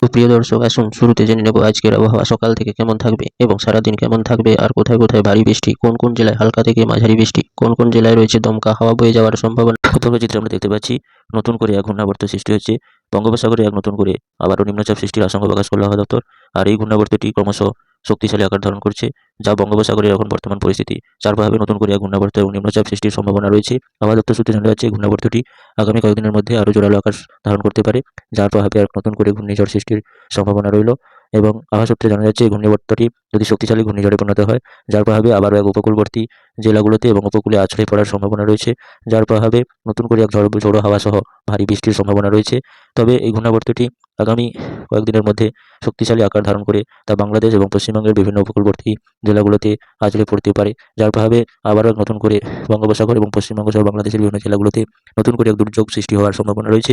সুপ্রিয় দর্শক, আসুন শুরুতে জেনে নেব আজকের আবহাওয়া সকাল থেকে কেমন থাকবে এবং সারাদিন কেমন থাকবে, আর কোথায় কোথায় ভারী বৃষ্টি, কোন কোন জেলায় হালকা থেকে মাঝারি বৃষ্টি, কোন কোন জেলায় রয়েছে দমকা হাওয়া বয়ে যাওয়ার সম্ভাবনা। উপগ্রহ চিত্রে আমরা দেখতে পাচ্ছি নতুন করে এক ঘূর্ণাবর্ত সৃষ্টি হচ্ছে। বঙ্গোপসাগরে এক নতুন করে আবারও নিম্নচাপ সৃষ্টির আশঙ্কা প্রকাশ করল হাওয়া দপ্তর। আর এই ঘূর্ণাবর্তটি ক্রমশ শক্তিশালী আকার ধারণ করছে, যা বঙ্গোপসাগরের এখন বর্তমান পরিস্থিতি। যার প্রভাবে নতুন করে এক ঘূর্ণাবর্ত এবং নিম্নচাপ সৃষ্টির সম্ভাবনা রয়েছে। হাওয়া দপ্তর সূত্রে জানা যাচ্ছে ঘূর্ণাবর্তটি আগামী কয়েকদিনের মধ্যে আরও জোরালো আকার ধারণ করতে পারে, যার প্রভাবে এক নতুন করে ঘূর্ণিঝড় সৃষ্টির সম্ভাবনা রইল। এবং আবহাওয়া সূত্রে জানা যাচ্ছে এই ঘূর্ণিবর্তটি যদি শক্তিশালী ঘূর্ণিঝড়ে পরিণত হয়, যার প্রভাবে আবারও এক উপকূলবর্তী জেলাগুলোতে এবং উপকূলে আছড়ে পড়ার সম্ভাবনা রয়েছে, যার প্রভাবে নতুন করে এক ঝোড়ো হাওয়া সহ ভারী বৃষ্টির সম্ভাবনা রয়েছে। তবে এই ঘূর্ণাবর্তটি আগামী কয়েকদিনের মধ্যে শক্তিশালী আকার ধারণ করে তা বাংলাদেশ এবং পশ্চিমবঙ্গের বিভিন্ন উপকূলবর্তী জেলাগুলোতে আছড়ে পড়তে পারে, যার প্রভাবে আবারও এক নতুন করে বঙ্গোপসাগর এবং পশ্চিমবঙ্গ সহ বাংলাদেশের বিভিন্ন জেলাগুলোতে নতুন করে এক দুর্যোগ সৃষ্টি হওয়ার সম্ভাবনা রয়েছে।